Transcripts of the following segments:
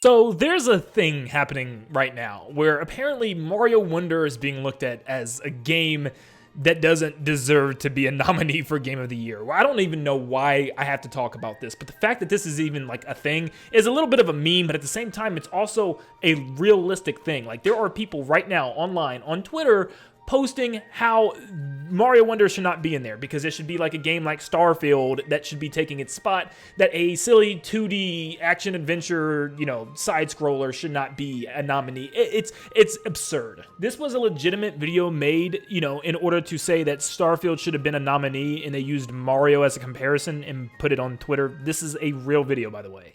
So there's a thing happening right now where apparently Mario Wonder is being looked at as a game that doesn't deserve to be a nominee for Game of the Year. Well, I don't even know why I have to talk about this, but the fact that this is even like a thing is a little bit of a meme, but at the same time, it's also a realistic thing. Like, there are people right now online on Twitter posting how Mario Wonder should not be in there because it should be like a game like Starfield that should be taking its spot, that a silly 2D action-adventure, side-scroller should not be a nominee. It's absurd. This was a legitimate video made, in order to say that Starfield should have been a nominee, and they used Mario as a comparison and put it on Twitter. This is a real video, by the way.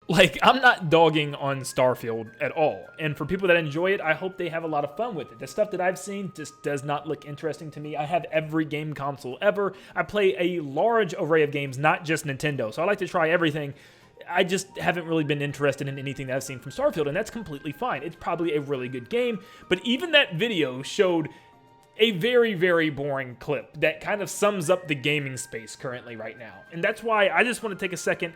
Like, I'm not dogging on Starfield at all, and for people that enjoy it, I hope they have a lot of fun with it. The stuff that I've seen just does not look interesting to me. I have every game console ever. I play a large array of games, not just Nintendo, so I like to try everything. I just haven't really been interested in anything that I've seen from Starfield, and that's completely fine. It's probably a really good game, but even that video showed a very, very boring clip that kind of sums up the gaming space currently right now, and that's why I just want to take a second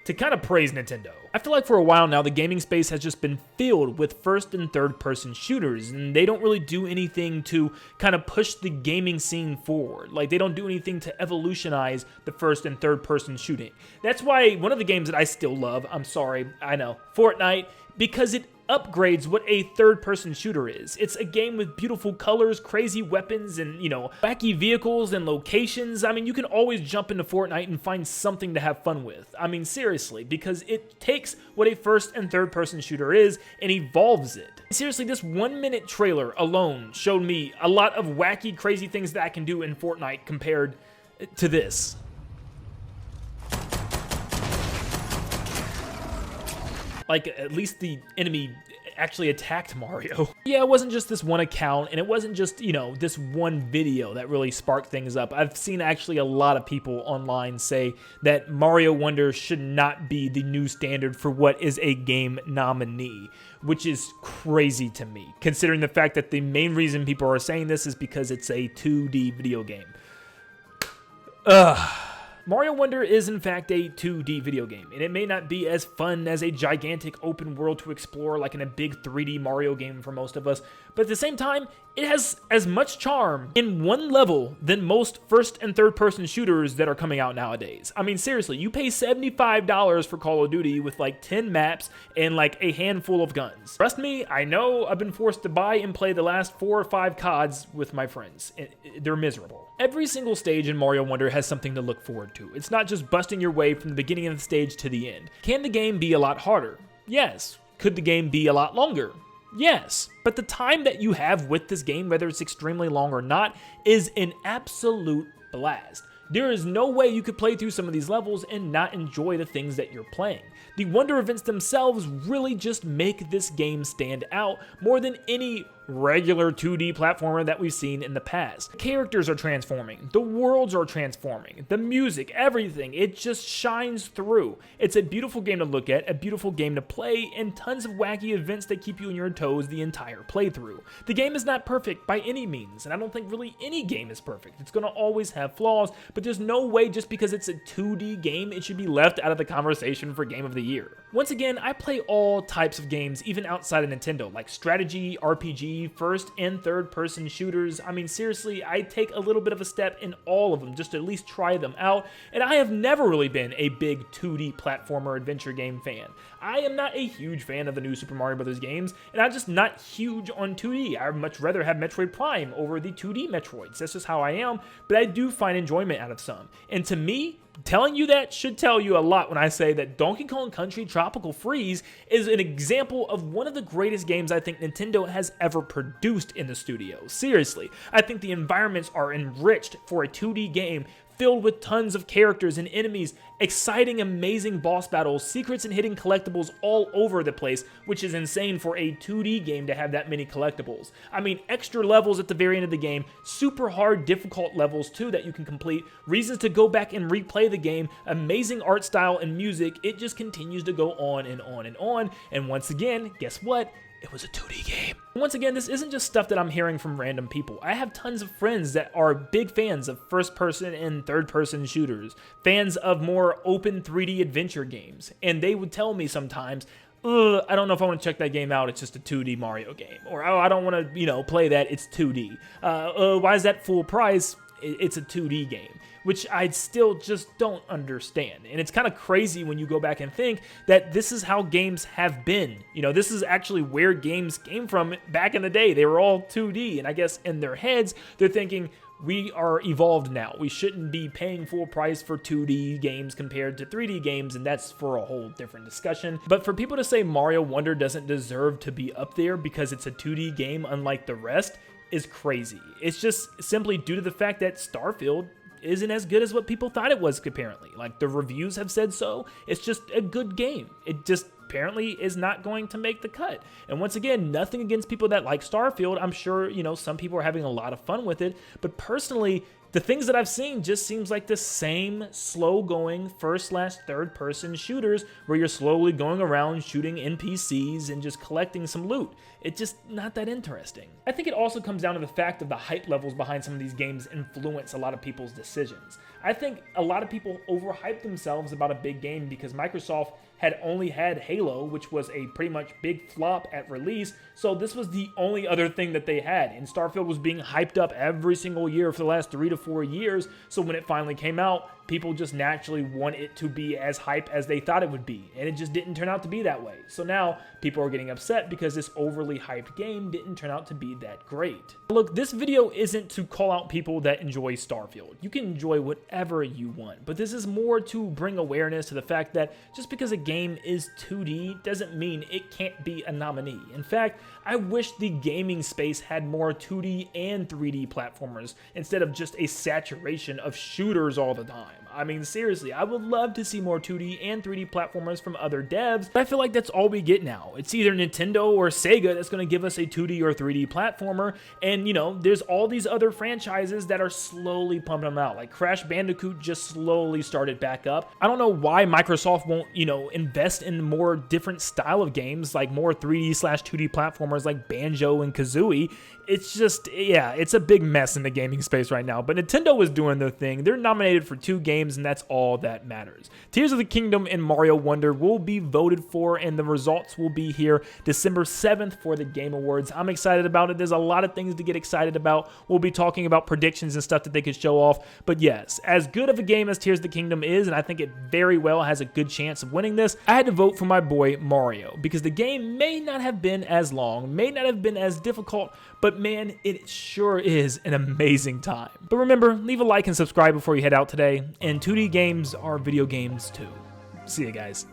to kind of praise Nintendo. I feel like for a while now, the gaming space has just been filled with first and third person shooters, and they don't really do anything to kind of push the gaming scene forward. Like, they don't do anything to evolutionize the first and third person shooting. That's why one of the games that I still love, I'm sorry, I know, Fortnite, because it upgrades what a third-person shooter is. It's a game with beautiful colors, crazy weapons, and, wacky vehicles and locations. I mean, you can always jump into Fortnite and find something to have fun with. I mean, seriously, because it takes what a first and third-person shooter is and evolves it. Seriously, this 1-minute trailer alone showed me a lot of wacky, crazy things that I can do in Fortnite compared to this. Like, at least the enemy actually attacked Mario. Yeah, it wasn't just this one account, and it wasn't just, this one video that really sparked things up. I've seen actually a lot of people online say that Mario Wonder should not be the new standard for what is a game nominee, which is crazy to me, considering the fact that the main reason people are saying this is because it's a 2D video game. Ugh. Mario Wonder is in fact a 2D video game, and it may not be as fun as a gigantic open world to explore like in a big 3D Mario game for most of us, but at the same time, it has as much charm in one level than most first and third person shooters that are coming out nowadays. I mean, seriously, you pay $75 for Call of Duty with like 10 maps and like a handful of guns. Trust me, I know I've been forced to buy and play the last 4 or 5 CODs with my friends. They're miserable. Every single stage in Mario Wonder has something to look forward to. It's not just busting your way from the beginning of the stage to the end. Can the game be a lot harder? Yes. Could the game be a lot longer? Yes. But the time that you have with this game, whether it's extremely long or not, is an absolute blast. There is no way you could play through some of these levels and not enjoy the things that you're playing. The Wonder events themselves really just make this game stand out more than any regular 2D platformer that we've seen in the past. The characters are transforming, the worlds are transforming, the music, everything, it just shines through. It's a beautiful game to look at, a beautiful game to play, and tons of wacky events that keep you on your toes the entire playthrough. The game is not perfect by any means, and I don't think really any game is perfect. It's gonna always have flaws, but there's no way just because it's a 2D game, it should be left out of the conversation for Game of the Year. Once again, I play all types of games, even outside of Nintendo, like strategy, RPG, first and third person shooters. I mean, seriously, I take a little bit of a step in all of them just to at least try them out, and I have never really been a big 2D platformer adventure game fan. I am not a huge fan of the new Super Mario Bros. Games, and I'm just not huge on 2D. I'd much rather have Metroid Prime over the 2D Metroids. That's just how I am, but I do find enjoyment out of some. And to me, telling you that should tell you a lot when I say that Donkey Kong Country Tropical Freeze is an example of one of the greatest games I think Nintendo has ever produced in the studio. Seriously, I think the environments are enriched for a 2D game filled with tons of characters and enemies, exciting, amazing boss battles, secrets and hidden collectibles all over the place, which is insane for a 2D game to have that many collectibles. I mean, extra levels at the very end of the game, super hard, difficult levels too that you can complete, reasons to go back and replay the game, amazing art style and music. It just continues to go on and on and on. And once again, guess what? It was a 2D game. Once again, this isn't just stuff that I'm hearing from random people. I have tons of friends that are big fans of first-person and third-person shooters, fans of more open 3D adventure games, and they would tell me sometimes, I don't know if I want to check that game out, it's just a 2D Mario game, or oh, I don't want to, play that, it's 2D. Why is that full price? It's a 2D game, which I still just don't understand. And it's kind of crazy when you go back and think that this is how games have been. This is actually where games came from back in the day. They were all 2D, and I guess in their heads, they're thinking, we are evolved now. We shouldn't be paying full price for 2D games compared to 3D games, and that's for a whole different discussion. But for people to say Mario Wonder doesn't deserve to be up there because it's a 2D game unlike the rest is crazy. It's just simply due to the fact that Starfield isn't as good as what people thought it was, apparently. Like, the reviews have said so. It's just a good game. It just apparently is not going to make the cut. And once again, nothing against people that like Starfield. I'm sure, some people are having a lot of fun with it. But personally, the things that I've seen just seems like the same slow-going first/third-person shooters where you're slowly going around shooting NPCs and just collecting some loot. It's just not that interesting. I think it also comes down to the fact of the hype levels behind some of these games influence a lot of people's decisions. I think a lot of people overhype themselves about a big game because Microsoft had only had Halo, which was a pretty much big flop at release, so this was the only other thing that they had, and Starfield was being hyped up every single year for the last 3 to 4 years, so when it finally came out, people just naturally want it to be as hype as they thought it would be, and it just didn't turn out to be that way. So now, people are getting upset because this overly hyped game didn't turn out to be that great. Look, this video isn't to call out people that enjoy Starfield. You can enjoy whatever you want, but this is more to bring awareness to the fact that just because a game is 2D doesn't mean it can't be a nominee. In fact, I wish the gaming space had more 2D and 3D platformers instead of just a saturation of shooters all the time. I mean, seriously, I would love to see more 2D and 3D platformers from other devs, but I feel like that's all we get now. It's either Nintendo or Sega that's going to give us a 2D or 3D platformer, and there's all these other franchises that are slowly pumping them out. Like Crash Bandicoot just slowly started back up. I don't know why Microsoft won't, invest in more different style of games, like more 3D/2D platformers like Banjo and Kazooie. It's just, yeah, it's a big mess in the gaming space right now, but Nintendo is doing their thing. They're nominated for 2 games, and that's all that matters. Tears of the Kingdom and Mario Wonder will be voted for, and the results will be here December 7th for the Game Awards. I'm excited about it. There's a lot of things to get excited about. We'll be talking about predictions and stuff that they could show off, but yes, as good of a game as Tears of the Kingdom is, and I think it very well has a good chance of winning this, I had to vote for my boy Mario, because the game may not have been as long, may not have been as difficult, but man, it sure is an amazing time. But remember, leave a like and subscribe before you head out today, and 2D games are video games too. See you guys.